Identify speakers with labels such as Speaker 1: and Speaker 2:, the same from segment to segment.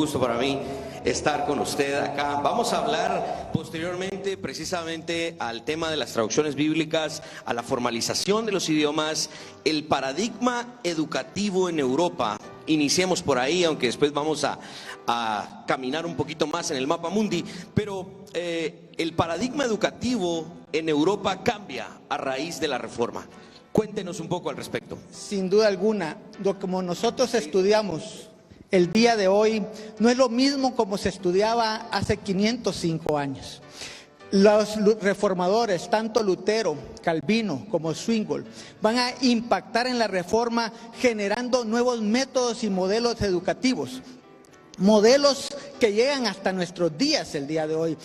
Speaker 1: gusto para mí estar con usted acá. Vamos a hablar posteriormente precisamente al tema de las traducciones bíblicas, a la formalización de los idiomas, el paradigma educativo en Europa. Iniciemos por ahí, aunque después vamos a caminar un poquito más en el mapa mundi, pero el paradigma educativo en Europa cambia a raíz de la Reforma. Cuéntenos un poco al respecto.
Speaker 2: Sin duda alguna, como nosotros estudiamos el día de hoy, no es lo mismo como se estudiaba hace 505 años. Los reformadores, tanto Lutero, Calvino como Zwingli, van a impactar en la Reforma generando nuevos métodos y modelos educativos. Modelos que llegan hasta nuestros días el día de hoy,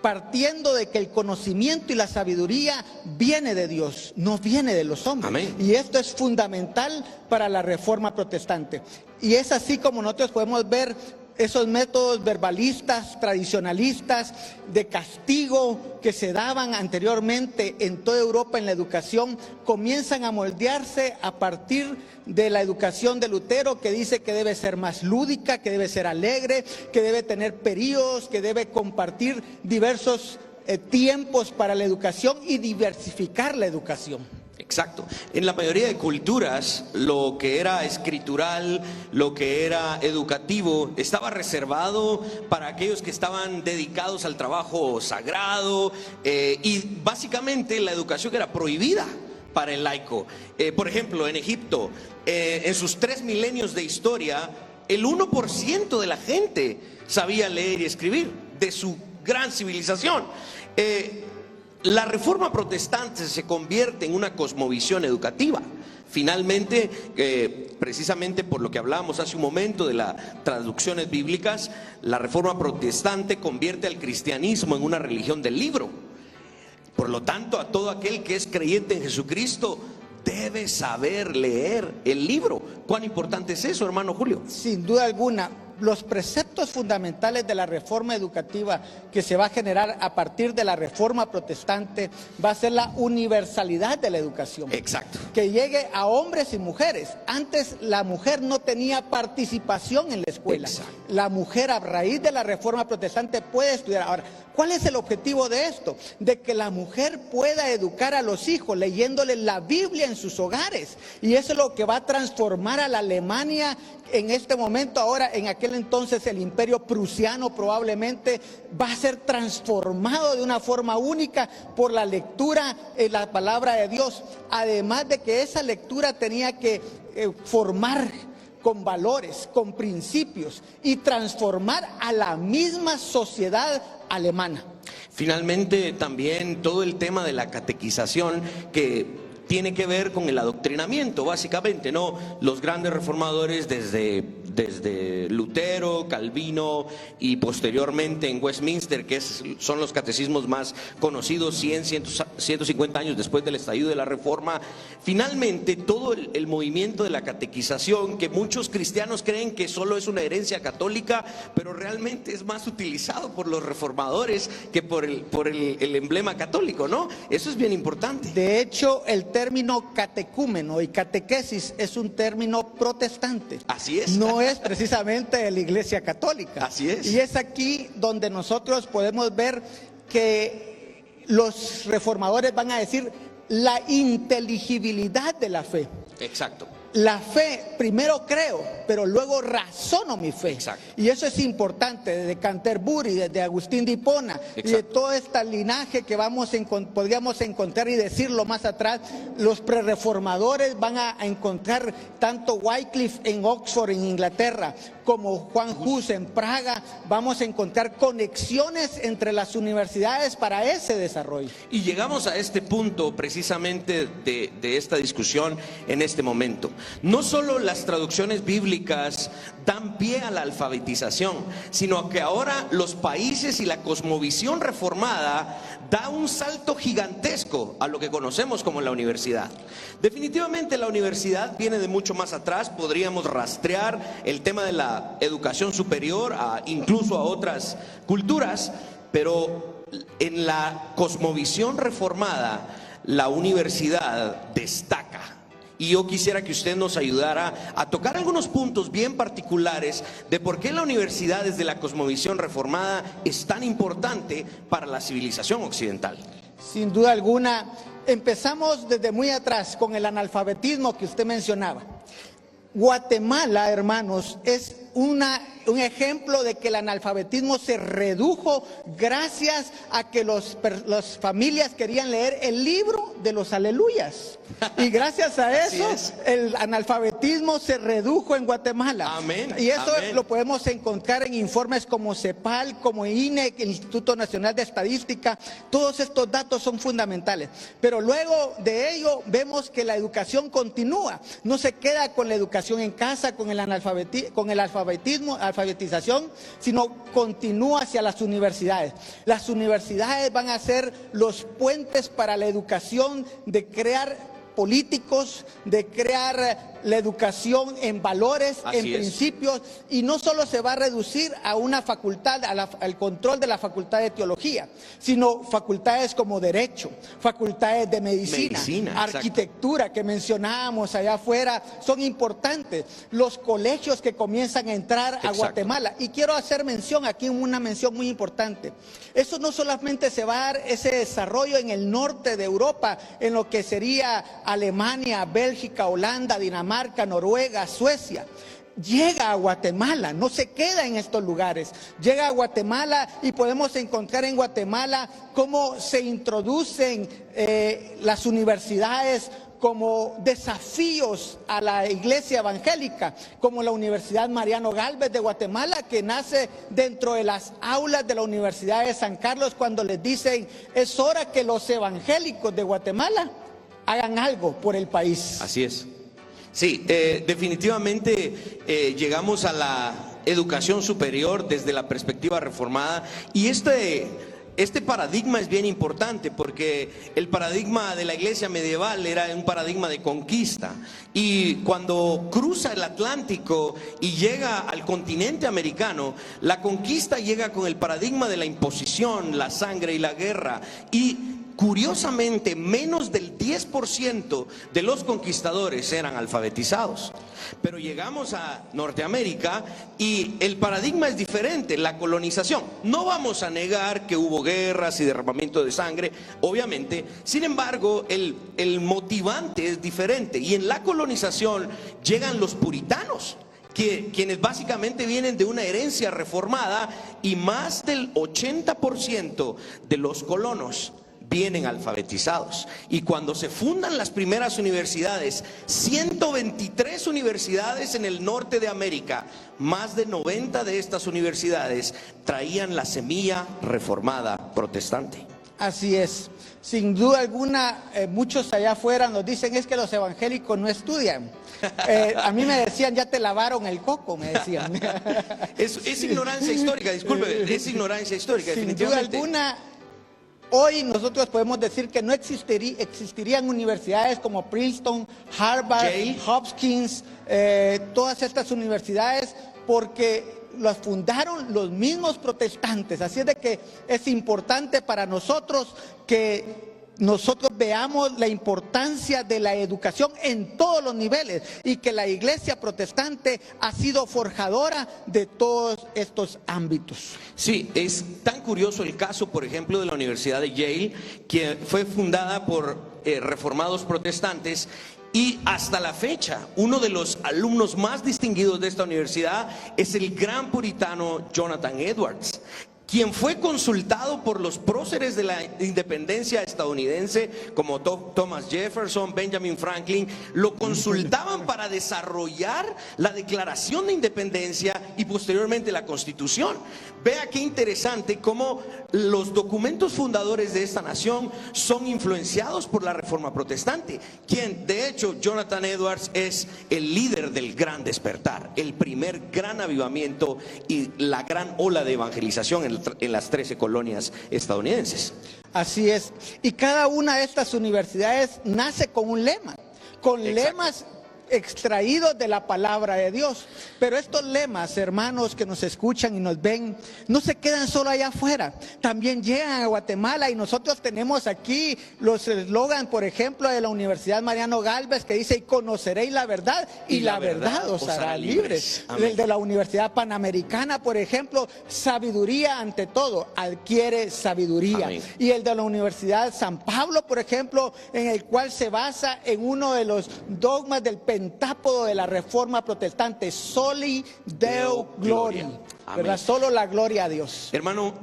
Speaker 2: partiendo de que el conocimiento y la sabiduría viene de Dios, no viene de los hombres.
Speaker 1: Amén.
Speaker 2: Y esto es fundamental para la Reforma protestante. Y es así como nosotros podemos ver esos métodos verbalistas, tradicionalistas, de castigo que se daban anteriormente en toda Europa en la educación, comienzan a moldearse a partir de la educación de Lutero, que dice que debe ser más lúdica, que debe ser alegre, que debe tener periodos, que debe compartir diversos tiempos para la educación y diversificar la educación.
Speaker 1: Exacto. En la mayoría de culturas, lo que era escritural, lo que era educativo, estaba reservado para aquellos que estaban dedicados al trabajo sagrado, y básicamente la educación era prohibida para el laico. Por ejemplo, en Egipto, en sus 3 milenios de historia, el 1% de la gente sabía leer y escribir de su gran civilización. La Reforma protestante se convierte en una cosmovisión educativa. Finalmente, precisamente por lo que hablábamos hace un momento de las traducciones bíblicas, la Reforma protestante convierte al cristianismo en una religión del libro. Por lo tanto, a todo aquel que es creyente en Jesucristo debe saber leer el libro. ¿Cuán importante es eso, hermano Julio?
Speaker 2: Sin duda alguna. Los preceptos fundamentales de la reforma educativa que se va a generar a partir de la Reforma protestante va a ser la universalidad de la educación.
Speaker 1: Exacto.
Speaker 2: Que llegue a hombres y mujeres. Antes la mujer no tenía participación en la escuela.
Speaker 1: Exacto.
Speaker 2: La mujer a raíz de la Reforma protestante puede estudiar. Ahora, ¿cuál es el objetivo de esto? De que la mujer pueda educar a los hijos leyéndoles la Biblia en sus hogares. Y eso es lo que va a transformar a la Alemania en este momento. Ahora, en aquel entonces el imperio prusiano probablemente va a ser transformado de una forma única por la lectura en la palabra de Dios. Además de que esa lectura tenía que formar con valores, con principios y transformar a la misma sociedad alemana.
Speaker 1: Finalmente, también todo el tema de la catequización, que tiene que ver con el adoctrinamiento, básicamente, ¿no? Los grandes reformadores desde Lutero, Calvino y posteriormente en Westminster, que son los catecismos más conocidos 150 años después del estallido de la Reforma. Finalmente, todo el movimiento de la catequización, que muchos cristianos creen que solo es una herencia católica, pero realmente es más utilizado por los reformadores que por el emblema católico, ¿no? Eso es bien importante.
Speaker 2: De hecho, el término catecúmeno y catequesis es un término protestante.
Speaker 1: Así es.
Speaker 2: No es precisamente de la Iglesia Católica.
Speaker 1: Así es.
Speaker 2: Y es aquí donde nosotros podemos ver que los reformadores van a decir la inteligibilidad de la fe.
Speaker 1: Exacto.
Speaker 2: La fe, primero creo, pero luego razono mi fe.
Speaker 1: Exacto.
Speaker 2: Y eso es importante, desde Canterbury, desde Agustín de Hipona, y de todo este linaje que podríamos encontrar y decirlo más atrás. Los prerreformadores van a encontrar tanto Wycliffe en Oxford, en Inglaterra, como Juan Hus en Praga. Vamos a encontrar conexiones entre las universidades para ese desarrollo.
Speaker 1: Y llegamos a este punto precisamente de esta discusión en este momento. No solo las traducciones bíblicas dan pie a la alfabetización, sino que ahora los países y la cosmovisión reformada da un salto gigantesco a lo que conocemos como la universidad. Definitivamente la universidad viene de mucho más atrás. Podríamos rastrear el tema de la educación superior incluso a otras culturas, pero en la cosmovisión reformada la universidad destaca. Y yo quisiera que usted nos ayudara a tocar algunos puntos bien particulares de por qué la universidad desde la cosmovisión reformada es tan importante para la civilización occidental.
Speaker 2: Sin duda alguna, empezamos desde muy atrás con el analfabetismo que usted mencionaba. Guatemala, hermanos, es un ejemplo de que el analfabetismo se redujo gracias a que las familias querían leer el libro de los aleluyas. Y gracias a eso, el analfabetismo se redujo en Guatemala.
Speaker 1: Amén.
Speaker 2: Y eso
Speaker 1: Amén.
Speaker 2: lo podemos encontrar en informes como CEPAL, como INE, el Instituto Nacional de Estadística. Todos estos datos son fundamentales. Pero luego de ello vemos que la educación continúa. No se queda con la educación en casa, con el alfabetización, sino continúa hacia las universidades. Las universidades van a ser los puentes para la educación, de crear políticos, de crear la educación en valores, en principios, y no solo se va a reducir a una facultad, al control de la facultad de teología, sino facultades como derecho, facultades de medicina, arquitectura, que mencionábamos allá afuera, son importantes. Los colegios que comienzan a entrar a Guatemala, y quiero hacer mención aquí, una mención muy importante. Eso no solamente se va a dar ese desarrollo en el norte de Europa, en lo que sería Alemania, Bélgica, Holanda, Dinamarca, Noruega, Suecia. Llega a Guatemala, no se queda en estos lugares, llega a Guatemala, y podemos encontrar en Guatemala cómo se introducen las universidades como desafíos a la iglesia evangélica, como la Universidad Mariano Gálvez de Guatemala, que nace dentro de las aulas de la Universidad de San Carlos, cuando les dicen: es hora que los evangélicos de Guatemala hagan algo por el país.
Speaker 1: Así es. Sí, definitivamente llegamos a la educación superior desde la perspectiva reformada, y este paradigma es bien importante, porque el paradigma de la iglesia medieval era un paradigma de conquista, y cuando cruza el Atlántico y llega al continente americano, la conquista llega con el paradigma de la imposición, la sangre y la guerra, y curiosamente, menos del 10% de los conquistadores eran alfabetizados. Pero llegamos a Norteamérica y el paradigma es diferente, la colonización. No vamos a negar que hubo guerras y derramamiento de sangre, obviamente. Sin embargo, el motivante es diferente. Y en la colonización llegan los puritanos, quienes básicamente vienen de una herencia reformada, y más del 80% de los colonos vienen alfabetizados. Y cuando se fundan las primeras universidades, 123 universidades en el norte de América, más de 90 de estas universidades traían la semilla reformada protestante.
Speaker 2: Así es. Sin duda alguna, muchos allá afuera nos dicen: es que los evangélicos no estudian. A mí me decían: ya te lavaron el coco, me decían.
Speaker 1: Es ignorancia histórica, disculpe, es ignorancia histórica, definitivamente.
Speaker 2: Sin duda alguna, hoy nosotros podemos decir que no existirían universidades como Princeton, Harvard, Hopkins, todas estas universidades, porque las fundaron los mismos protestantes. Así es de que es importante para nosotros que nosotros veamos la importancia de la educación en todos los niveles, y que la iglesia protestante ha sido forjadora de todos estos ámbitos.
Speaker 1: Sí, es tan curioso el caso, por ejemplo, de la Universidad de Yale, que fue fundada por reformados protestantes, y hasta la fecha uno de los alumnos más distinguidos de esta universidad es el gran puritano Jonathan Edwards, quien fue consultado por los próceres de la independencia estadounidense como Thomas Jefferson, Benjamin Franklin. Lo consultaban para desarrollar la Declaración de Independencia y posteriormente la Constitución. Vea qué interesante cómo los documentos fundadores de esta nación son influenciados por la Reforma Protestante, quien de hecho Jonathan Edwards es el líder del gran despertar, el primer gran avivamiento y la gran ola de evangelización en las 13 colonias estadounidenses.
Speaker 2: Así es, y cada una de estas universidades nace con un lema, con lemas extraídos de la palabra de Dios. Pero estos lemas, hermanos que nos escuchan y nos ven, no se quedan solo allá afuera, también llegan a Guatemala, y nosotros tenemos aquí los eslogan, por ejemplo, de la Universidad Mariano Gálvez, que dice: y conoceréis la verdad, y la verdad os hará libres. El de la Universidad Panamericana, por ejemplo, sabiduría ante todo, adquiere sabiduría. Amén. Y el de la Universidad San Pablo, por ejemplo, en el cual se basa en uno de los dogmas del pentápodo de la Reforma Protestante: Soli Deo Gloria, ¿verdad? Solo la gloria a Dios.
Speaker 1: Hermano,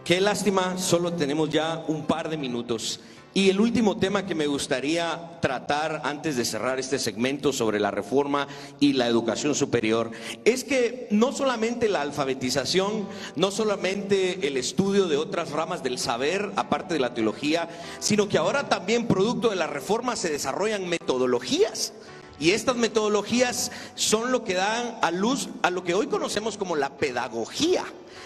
Speaker 1: qué lástima, solo tenemos ya un par de minutos. Y el último tema que me gustaría tratar antes de cerrar este segmento sobre la reforma y la educación superior es que no solamente la alfabetización, no solamente el estudio de otras ramas del saber, aparte de la teología, sino que ahora también, producto de la reforma, se desarrollan metodologías. Y estas metodologías son lo que dan a luz a lo que hoy conocemos como la pedagogía.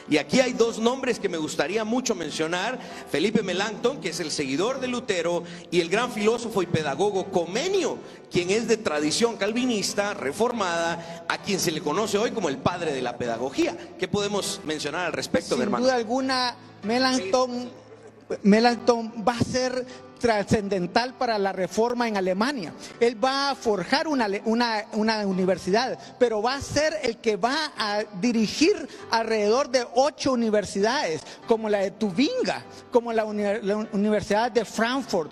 Speaker 1: Y aquí hay dos nombres que me gustaría mucho mencionar: Felipe Melanchthon, que es el seguidor de Lutero, y el gran filósofo y pedagogo Comenio, quien es de tradición calvinista reformada, a quien se le conoce hoy como el padre de la pedagogía. ¿Qué podemos mencionar al respecto, mi hermano?
Speaker 2: Sin duda alguna, Melanchthon va a ser trascendental para la reforma en Alemania. Él va a forjar una universidad, pero va a ser el que va a dirigir alrededor de 8 universidades, como la de Tubinga, como la Universidad de Frankfurt.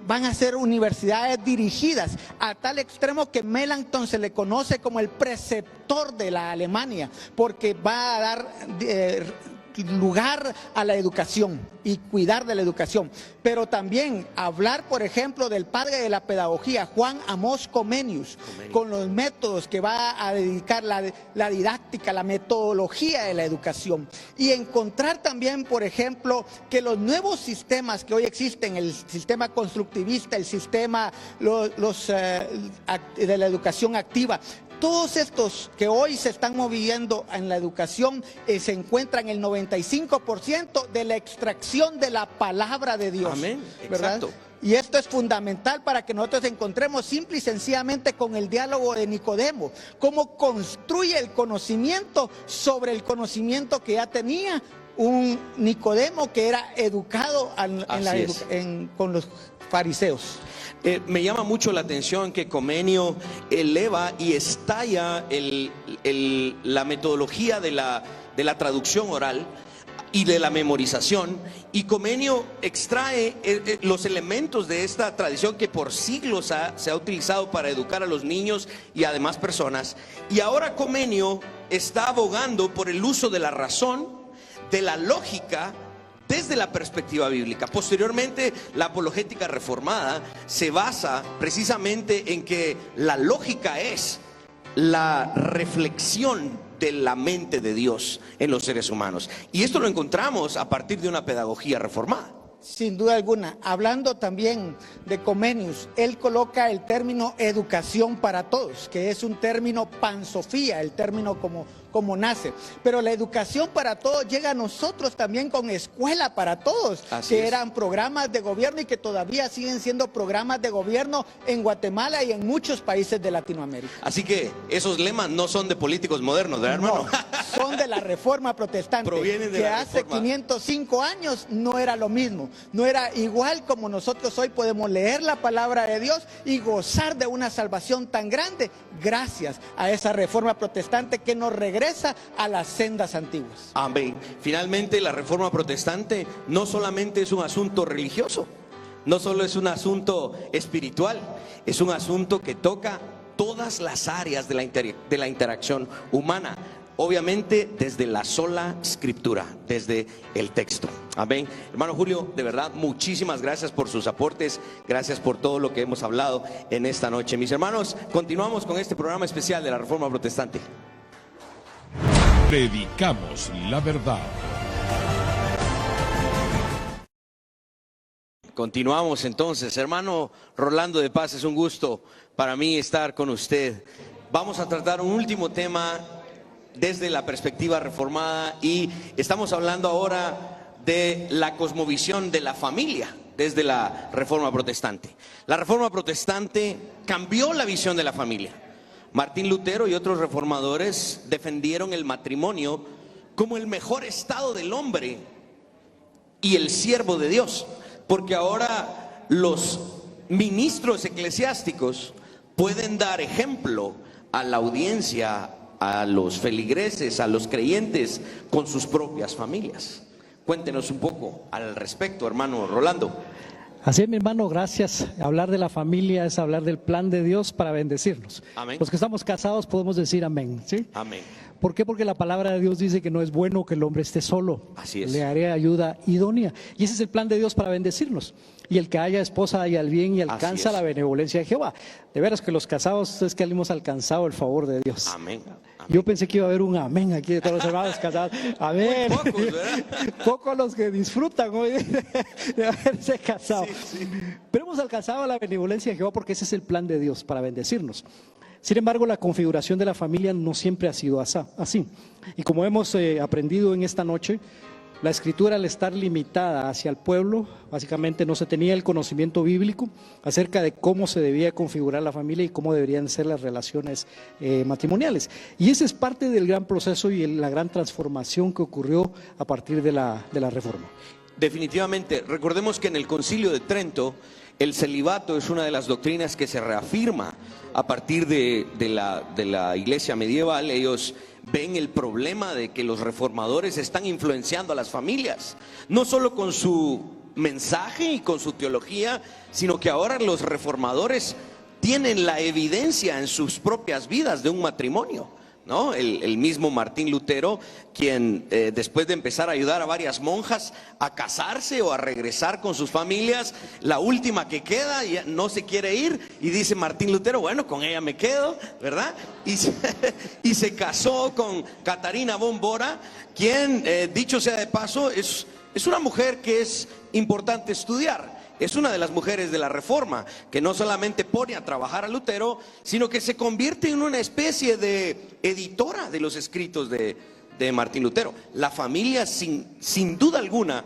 Speaker 2: Van a ser universidades dirigidas a tal extremo que Melanchthon se le conoce como el preceptor de la Alemania, porque va a dar lugar a la educación y cuidar de la educación. Pero también hablar, por ejemplo, del padre de la pedagogía, Juan Amos Comenius, con los métodos que va a dedicar la didáctica, la metodología de la educación. Y encontrar también, por ejemplo, que los nuevos sistemas que hoy existen, el sistema constructivista, el sistema de la educación activa, todos estos que hoy se están moviendo en la educación se encuentran en el 95% de la extracción de la palabra de Dios.
Speaker 1: Amén.
Speaker 2: ¿Verdad?
Speaker 1: Exacto.
Speaker 2: Y esto es fundamental para que nosotros encontremos simple y sencillamente con el diálogo de Nicodemo cómo construye el conocimiento sobre el conocimiento que ya tenía un Nicodemo que era educado con los fariseos.
Speaker 1: Me llama mucho la atención que Comenio eleva y estalla la metodología de la traducción oral y de la memorización, y Comenio extrae los elementos de esta tradición que por siglos se ha utilizado para educar a los niños y a demás personas. Y ahora Comenio está abogando por el uso de la razón, de la lógica, desde la perspectiva bíblica. Posteriormente, la apologética reformada se basa precisamente en que la lógica es la reflexión de la mente de Dios en los seres humanos. Y esto lo encontramos a partir de una pedagogía reformada.
Speaker 2: Sin duda alguna. Hablando también de Comenius, él coloca el término educación para todos, que es un término pansofía, el término como nace. Pero la educación para todos llega a nosotros también con escuela para todos, que eran programas de gobierno y que todavía siguen siendo programas de gobierno en Guatemala y en muchos países de Latinoamérica.
Speaker 1: Así que esos lemas no son de políticos modernos, ¿verdad, hermano?
Speaker 2: No, son de la Reforma Protestante.
Speaker 1: Provienen de
Speaker 2: que
Speaker 1: la
Speaker 2: hace
Speaker 1: Reforma.
Speaker 2: 505 años no era lo mismo, no era igual como nosotros hoy podemos leer la palabra de Dios y gozar de una salvación tan grande gracias a esa Reforma Protestante que nos regresa a las sendas antiguas.
Speaker 1: Amén. Finalmente, la Reforma Protestante no solamente es un asunto religioso, no solo es un asunto espiritual, es un asunto que toca todas las áreas de la interacción humana. Obviamente desde la sola escritura, desde el texto. Amén. Hermano Julio, de verdad, muchísimas gracias por sus aportes, gracias por todo lo que hemos hablado en esta noche. Mis hermanos, continuamos con este programa especial de la Reforma Protestante.
Speaker 3: Predicamos la verdad.
Speaker 1: Continuamos entonces. Hermano Rolando de Paz, es un gusto para mí estar con usted. Vamos a tratar un último tema desde la perspectiva reformada y estamos hablando ahora de la cosmovisión de la familia. desde la Reforma Protestante. La Reforma Protestante cambió la visión de la familia. Martín Lutero y otros reformadores defendieron el matrimonio como el mejor estado del hombre y el siervo de Dios, porque ahora los ministros eclesiásticos pueden dar ejemplo a la audiencia, a los feligreses, a los creyentes, con sus propias familias. Cuéntenos un poco al respecto, hermano Rolando.
Speaker 4: Así es, mi hermano, gracias. Hablar de la familia es hablar del plan de Dios para bendecirnos.
Speaker 1: Amén.
Speaker 4: Los que estamos casados podemos decir amén, ¿sí?
Speaker 1: Amén.
Speaker 4: ¿Por qué? Porque la palabra de Dios dice que no es bueno que el hombre esté solo.
Speaker 1: Así es.
Speaker 4: Le haré ayuda idónea. Y ese es el plan de Dios para bendecirnos. Y el que haya esposa haya el bien y alcanza la benevolencia de Jehová. De veras que los casados es que hemos alcanzado el favor de Dios.
Speaker 1: Amén. Amén.
Speaker 4: Yo pensé que iba a haber un amén aquí de todos los hermanos casados. Amén.
Speaker 1: Muy pocos, ¿verdad?
Speaker 4: Pocos los que disfrutan hoy de haberse casado.
Speaker 1: Sí, sí.
Speaker 4: Pero hemos alcanzado la benevolencia de Jehová porque ese es el plan de Dios para bendecirnos. Sin embargo, la configuración de la familia no siempre ha sido así. Y como hemos aprendido en esta noche, la escritura, al estar limitada hacia el pueblo, básicamente no se tenía el conocimiento bíblico acerca de cómo se debía configurar la familia y cómo deberían ser las relaciones matrimoniales. Y ese es parte del gran proceso y la gran transformación que ocurrió a partir de la Reforma.
Speaker 1: Definitivamente, recordemos que en el Concilio de Trento el celibato es una de las doctrinas que se reafirma a partir de la iglesia medieval. Ellos ven el problema de que los reformadores están influenciando a las familias, no solo con su mensaje y con su teología, sino que ahora los reformadores tienen la evidencia en sus propias vidas de un matrimonio, ¿no? El mismo Martín Lutero, quien después de empezar a ayudar a varias monjas a casarse o a regresar con sus familias, la última que queda ya no se quiere ir y dice Martín Lutero, bueno, con ella me quedo, ¿verdad? Y se casó con Catarina von Bora, quien, dicho sea de paso, es una mujer que es importante estudiar. Es una de las mujeres de la Reforma, que no solamente pone a trabajar a Lutero, sino que se convierte en una especie de editora de los escritos de Martín Lutero. La familia, sin duda alguna,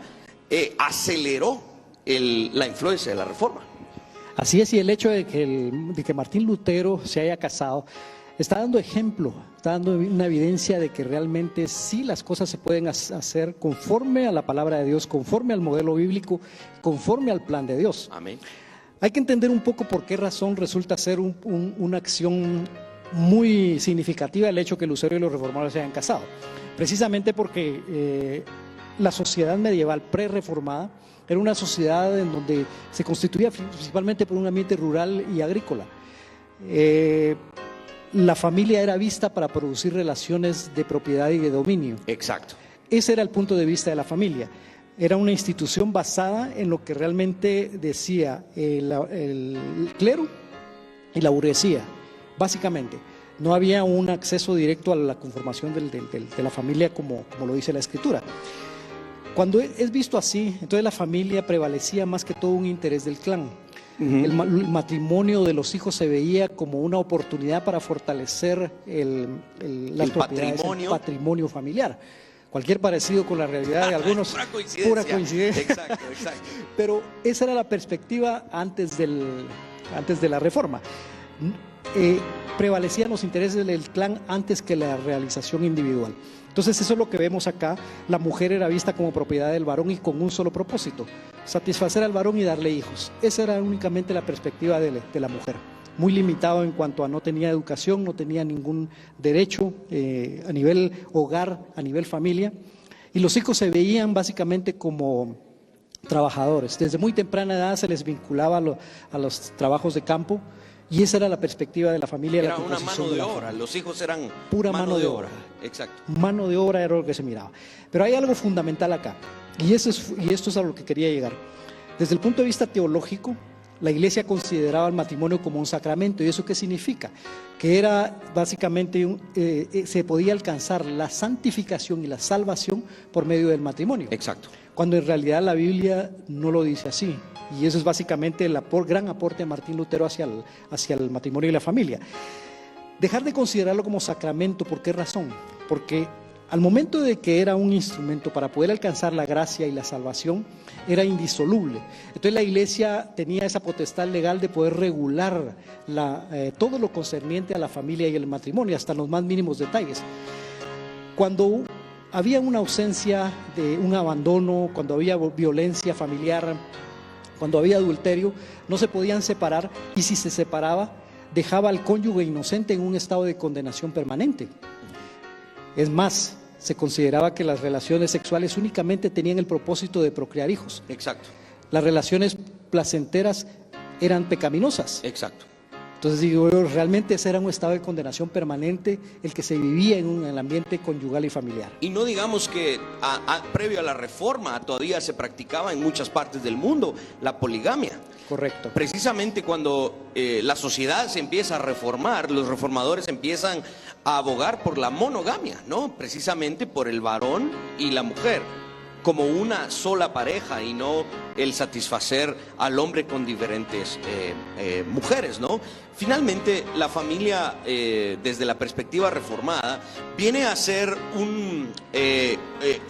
Speaker 1: aceleró la influencia de la Reforma.
Speaker 4: Así es, y el hecho de que Martín Lutero se haya casado está dando ejemplo, está dando una evidencia de que realmente sí las cosas se pueden hacer conforme a la palabra de Dios, conforme al modelo bíblico, conforme al plan de Dios.
Speaker 1: Amén.
Speaker 4: Hay que entender un poco por qué razón resulta ser una acción muy significativa el hecho que Lutero y los reformadores se hayan casado. Precisamente porque la sociedad medieval pre-reformada era una sociedad en donde se constituía principalmente por un ambiente rural y agrícola. La familia era vista para producir relaciones de propiedad y de dominio.
Speaker 1: Exacto.
Speaker 4: Ese era el punto de vista de la familia. Era una institución basada en lo que realmente decía el clero y la burguesía, básicamente. No había un acceso directo a la conformación de la familia como lo dice la Escritura. Cuando es visto así, entonces la familia prevalecía más que todo un interés del clan. El matrimonio de los hijos se veía como una oportunidad para fortalecer las propiedades, el patrimonio familiar. Cualquier parecido con la realidad de algunos, pura coincidencia.
Speaker 1: Exacto.
Speaker 4: Pero esa era la perspectiva antes de la Reforma. Prevalecían los intereses del clan antes que la realización individual. Entonces eso es lo que vemos acá. La mujer era vista como propiedad del varón y con un solo propósito: satisfacer al varón y darle hijos. Esa era únicamente la perspectiva de la mujer. Muy limitado en cuanto a no tenía educación, no tenía ningún derecho a nivel hogar, a nivel familia. Y los hijos se veían básicamente como trabajadores. Desde muy temprana edad se les vinculaba a los trabajos de campo. Y esa era la perspectiva de la familia.
Speaker 1: Era una mano de obra, los hijos eran
Speaker 4: pura mano de obra.
Speaker 1: Exacto.
Speaker 4: Mano de obra era lo que se miraba. Pero hay algo fundamental acá, y esto es a lo que quería llegar. Desde el punto de vista teológico, la iglesia consideraba el matrimonio como un sacramento. ¿Y eso qué significa? Que era básicamente, se podía alcanzar la santificación y la salvación por medio del matrimonio.
Speaker 1: Exacto.
Speaker 4: Cuando en realidad la Biblia no lo dice así. Y eso es básicamente el gran aporte de Martín Lutero hacia el matrimonio y la familia. Dejar de considerarlo como sacramento, ¿por qué razón? Porque Al momento de que era un instrumento para poder alcanzar la gracia y la salvación, era indisoluble. Entonces la iglesia tenía esa potestad legal de poder regular todo lo concerniente a la familia y el matrimonio, hasta los más mínimos detalles. Cuando había una ausencia de un abandono, cuando había violencia familiar, cuando había adulterio, no se podían separar, y si se separaba, dejaba al cónyuge inocente en un estado de condenación permanente. Es más, se consideraba que las relaciones sexuales únicamente tenían el propósito de procrear hijos.
Speaker 1: Exacto.
Speaker 4: Las relaciones placenteras eran pecaminosas.
Speaker 1: Exacto.
Speaker 4: Entonces digo, realmente ese era un estado de condenación permanente el que se vivía en el ambiente conyugal y familiar.
Speaker 1: Y no digamos que previo a la reforma todavía se practicaba en muchas partes del mundo la poligamia.
Speaker 4: Correcto.
Speaker 1: Precisamente cuando la sociedad se empieza a reformar, los reformadores empiezan a abogar por la monogamia, ¿no? Precisamente por el varón y la mujer, como una sola pareja, y no el satisfacer al hombre con diferentes mujeres, ¿no? Finalmente, la familia, desde la perspectiva reformada, viene a ser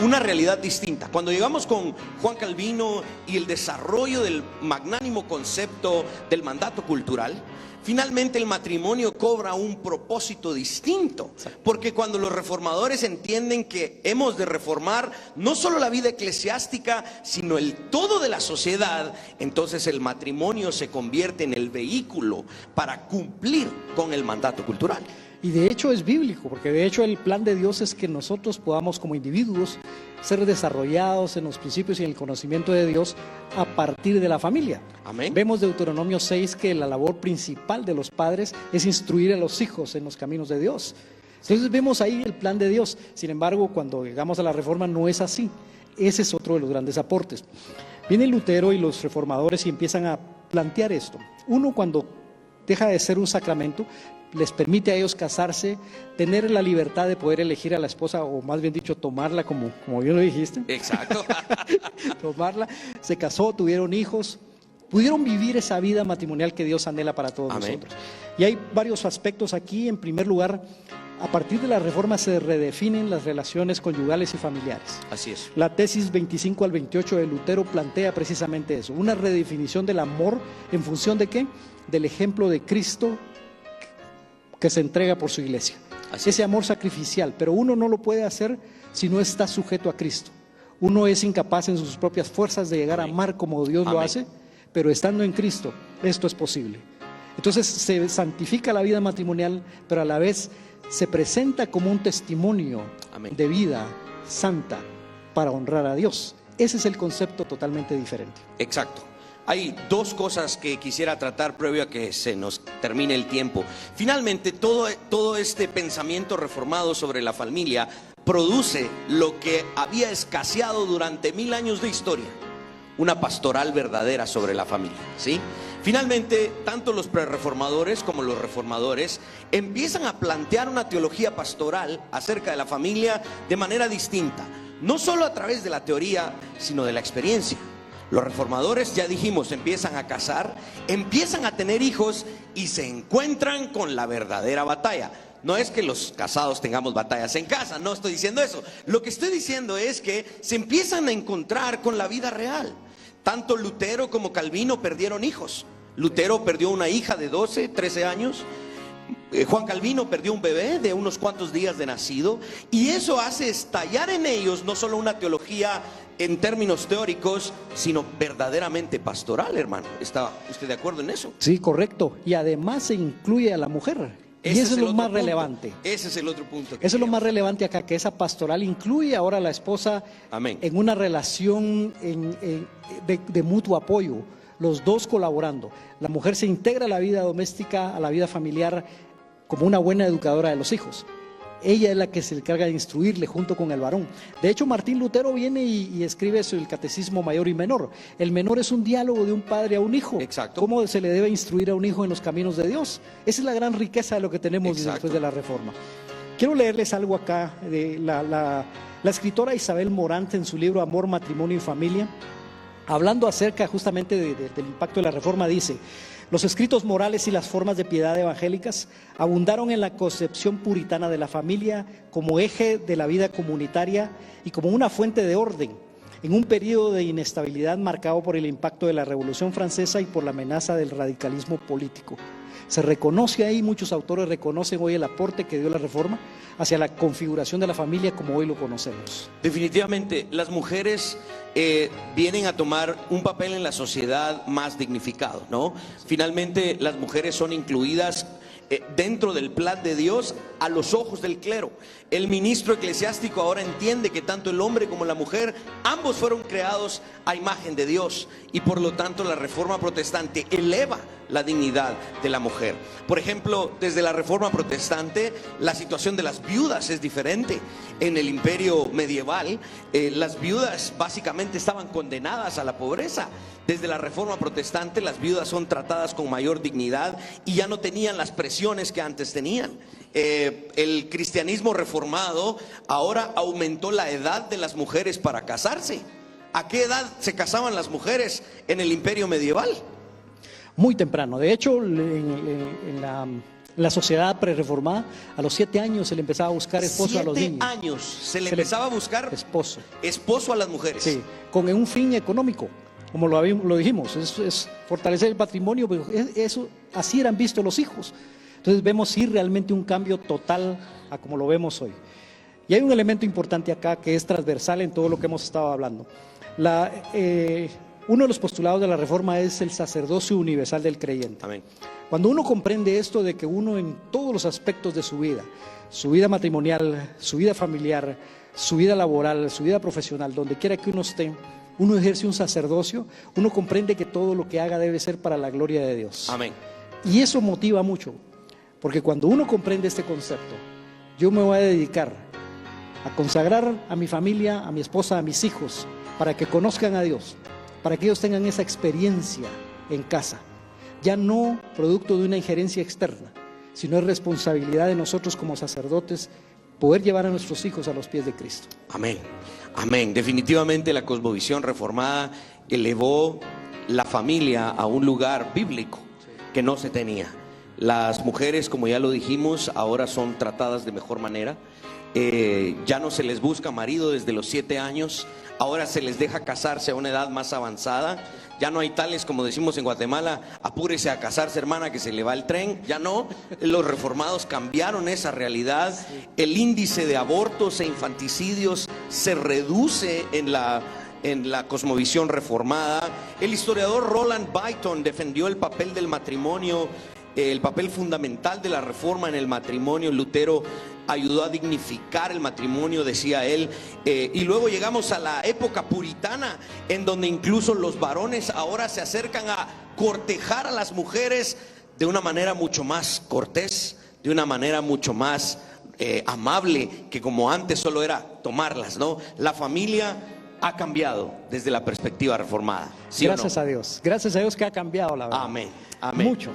Speaker 1: una realidad distinta. Cuando llegamos con Juan Calvino y el desarrollo del magnánimo concepto del mandato cultural, finalmente el matrimonio cobra un propósito distinto, porque cuando los reformadores entienden que hemos de reformar no solo la vida eclesiástica, sino el todo de la sociedad, entonces el matrimonio se convierte en el vehículo para cumplir con el mandato cultural.
Speaker 4: Y de hecho es bíblico, porque de hecho el plan de Dios es que nosotros podamos como individuos ser desarrollados en los principios y en el conocimiento de Dios a partir de la familia.
Speaker 1: Amén.
Speaker 4: Vemos Deuteronomio 6 que la labor principal de los padres es instruir a los hijos en los caminos de Dios. Entonces vemos ahí el plan de Dios. Sin embargo, cuando llegamos a la reforma no es así. Ese es otro de los grandes aportes. Viene Lutero y los reformadores y empiezan a plantear esto. Uno, cuando deja de ser un sacramento, les permite a ellos casarse, tener la libertad de poder elegir a la esposa, o más bien dicho, tomarla, como bien lo dijiste.
Speaker 1: Exacto.
Speaker 4: Tomarla, se casó, tuvieron hijos, pudieron vivir esa vida matrimonial que Dios anhela para todos nosotros. Y hay varios aspectos aquí. En primer lugar, a partir de la reforma se redefinen las relaciones conyugales y familiares.
Speaker 1: Así es.
Speaker 4: La tesis 25 al 28 de Lutero plantea precisamente eso, una redefinición del amor en función de ¿qué? Del ejemplo de Cristo que se entrega por su iglesia. Ese amor sacrificial, pero uno no lo puede hacer si no está sujeto a Cristo. Uno es incapaz en sus propias fuerzas de llegar a amar como Dios lo hace, pero estando en Cristo, esto es posible. Entonces se santifica la vida matrimonial, pero a la vez se presenta como un testimonio de vida santa para honrar a Dios. Ese es el concepto totalmente diferente.
Speaker 1: Exacto. Hay dos cosas que quisiera tratar previo a que se nos termine el tiempo. Finalmente, todo este pensamiento reformado sobre la familia produce lo que había escaseado durante 1000 años de historia: una pastoral verdadera sobre la familia, ¿sí? Finalmente, tanto los prerreformadores como los reformadores empiezan a plantear una teología pastoral acerca de la familia de manera distinta, no solo a través de la teoría, sino de la experiencia. Los reformadores, ya dijimos, empiezan a casar, empiezan a tener hijos y se encuentran con la verdadera batalla. No es que los casados tengamos batallas en casa, no estoy diciendo eso. Lo que estoy diciendo es que se empiezan a encontrar con la vida real. Tanto Lutero como Calvino perdieron hijos. Lutero perdió una hija de 12, 13 años. Juan Calvino perdió un bebé de unos cuantos días de nacido, y eso hace estallar en ellos no solo una teología en términos teóricos, sino verdaderamente pastoral, hermano. ¿Está usted de acuerdo en eso?
Speaker 4: Sí, correcto. Y además se incluye a la mujer. Y eso es lo más relevante.
Speaker 1: Ese es el otro punto.
Speaker 4: Eso es lo más relevante acá, que esa pastoral incluye ahora a la esposa.
Speaker 1: Amén.
Speaker 4: En una relación de mutuo apoyo, los dos colaborando. La mujer se integra a la vida doméstica, a la vida familiar, como una buena educadora de los hijos. Ella es la que se encarga de instruirle junto con el varón. De hecho, Martín Lutero viene y escribe eso, el Catecismo Mayor y Menor. El menor es un diálogo de un padre a un hijo.
Speaker 1: Exacto.
Speaker 4: ¿Cómo se le debe instruir a un hijo en los caminos de Dios? Esa es la gran riqueza de lo que tenemos después de la Reforma. Quiero leerles algo acá de la escritora Isabel Morante en su libro Amor, Matrimonio y Familia. Hablando acerca justamente del impacto de la Reforma, dice: Los escritos morales y las formas de piedad evangélicas abundaron en la concepción puritana de la familia como eje de la vida comunitaria y como una fuente de orden, en un periodo de inestabilidad marcado por el impacto de la Revolución Francesa y por la amenaza del radicalismo político. Se reconoce ahí, muchos autores reconocen hoy el aporte que dio la Reforma hacia la configuración de la familia como hoy lo conocemos.
Speaker 1: Definitivamente, las mujeres vienen a tomar un papel en la sociedad más dignificado, ¿no? Finalmente, las mujeres son incluidas dentro del plan de Dios a los ojos del clero. El ministro eclesiástico ahora entiende que tanto el hombre como la mujer, ambos fueron creados a imagen de Dios, y por lo tanto la Reforma Protestante eleva la dignidad de la mujer. Por ejemplo, desde la Reforma Protestante, la situación de las viudas es diferente. En el imperio medieval, las viudas básicamente estaban condenadas a la pobreza. Desde la Reforma Protestante, las viudas son tratadas con mayor dignidad y ya no tenían las presiones que antes tenían. El cristianismo reformado ahora aumentó la edad de las mujeres para casarse. ¿A qué edad se casaban las mujeres en el imperio medieval?
Speaker 4: Muy temprano. De hecho, en la sociedad prerreformada, a los 7 años se le empezaba a buscar esposo a los niños.
Speaker 1: 7 años se le empezaba a buscar esposo a las mujeres.
Speaker 4: Sí, con un fin económico, como lo dijimos, es fortalecer el patrimonio, pero eso, así eran vistos los hijos. Entonces vemos sí realmente un cambio total a como lo vemos hoy. Y hay un elemento importante acá que es transversal en todo lo que hemos estado hablando. Uno de los postulados de la Reforma es el sacerdocio universal del creyente.
Speaker 1: Amén.
Speaker 4: Cuando uno comprende esto de que uno en todos los aspectos de su vida matrimonial, su vida familiar, su vida laboral, su vida profesional, donde quiera que uno esté, uno ejerce un sacerdocio, uno comprende que todo lo que haga debe ser para la gloria de Dios.
Speaker 1: Amén.
Speaker 4: Y eso motiva mucho, porque cuando uno comprende este concepto, yo me voy a dedicar a consagrar a mi familia, a mi esposa, a mis hijos, para que conozcan a Dios, para que ellos tengan esa experiencia en casa, ya no producto de una injerencia externa, sino es responsabilidad de nosotros como sacerdotes poder llevar a nuestros hijos a los pies de Cristo.
Speaker 1: Amén, amén. Definitivamente la cosmovisión reformada elevó la familia a un lugar bíblico que no se tenía. Las mujeres, como ya lo dijimos, ahora son tratadas de mejor manera. Ya no se les busca marido desde los 7 años, ahora se les deja casarse a una edad más avanzada. Ya no hay tales, como decimos en Guatemala, apúrese a casarse, hermana, que se le va el tren. Ya no, los reformados cambiaron esa realidad. El índice de abortos e infanticidios se reduce en la cosmovisión reformada. El historiador Roland Byton defendió el papel del matrimonio, el papel fundamental de la reforma en el matrimonio. Lutero ayudó a dignificar el matrimonio, decía él. Y luego llegamos a la época puritana, en donde incluso los varones ahora se acercan a cortejar a las mujeres de una manera mucho más cortés, de una manera mucho más amable, que como antes solo era tomarlas, ¿no? La familia ha cambiado desde la perspectiva reformada. ¿Sí
Speaker 4: Gracias
Speaker 1: o no?
Speaker 4: a Dios. Gracias a Dios que ha cambiado, la verdad.
Speaker 1: Amén, amén.
Speaker 4: Mucho,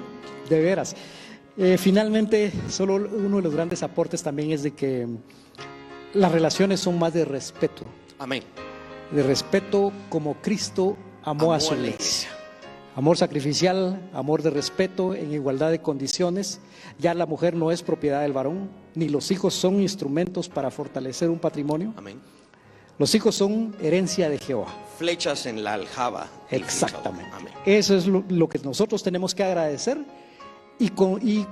Speaker 4: de veras. Finalmente, solo uno de los grandes aportes también es de que las relaciones son más de respeto.
Speaker 1: Amén.
Speaker 4: De respeto como Cristo amó a su iglesia. Amor sacrificial, amor de respeto, en igualdad de condiciones. Ya la mujer no es propiedad del varón, ni los hijos son instrumentos para fortalecer un patrimonio.
Speaker 1: Amén.
Speaker 4: Los hijos son herencia de Jehová.
Speaker 1: Flechas en la aljaba.
Speaker 4: Exactamente.
Speaker 1: Amén.
Speaker 4: Eso es lo que nosotros tenemos que agradecer y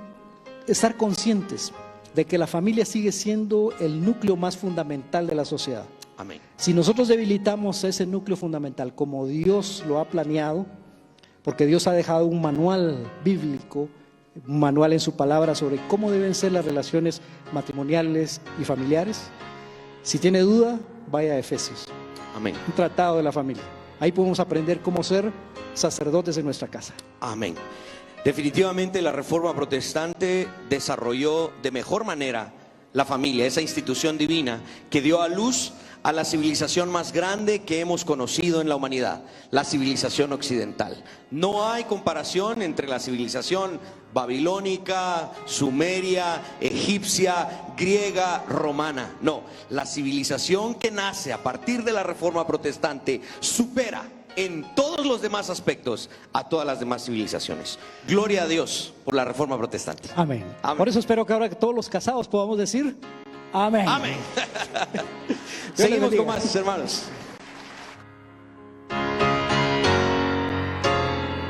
Speaker 4: estar conscientes de que la familia sigue siendo el núcleo más fundamental de la sociedad.
Speaker 1: Amén.
Speaker 4: Si nosotros debilitamos ese núcleo fundamental como Dios lo ha planeado, porque Dios ha dejado un manual bíblico, un manual en su palabra sobre cómo deben ser las relaciones matrimoniales y familiares, si tiene duda, vaya a Efesios.
Speaker 1: Amén.
Speaker 4: Un tratado de la familia. Ahí podemos aprender cómo ser sacerdotes en nuestra casa.
Speaker 1: Amén. Definitivamente la Reforma Protestante desarrolló de mejor manera la familia, esa institución divina que dio a luz a la civilización más grande que hemos conocido en la humanidad, la civilización occidental. No hay comparación entre la civilización babilónica, sumeria, egipcia, griega, romana. No, la civilización que nace a partir de la Reforma Protestante supera en todos los demás aspectos a todas las demás civilizaciones. Gloria a Dios por la Reforma Protestante.
Speaker 4: Amén.
Speaker 1: Amén.
Speaker 4: Por eso espero que ahora que todos los casados podamos decir amén.
Speaker 1: Amén.
Speaker 4: Dios les
Speaker 1: Seguimos
Speaker 4: bendiga.
Speaker 1: con más, hermanos.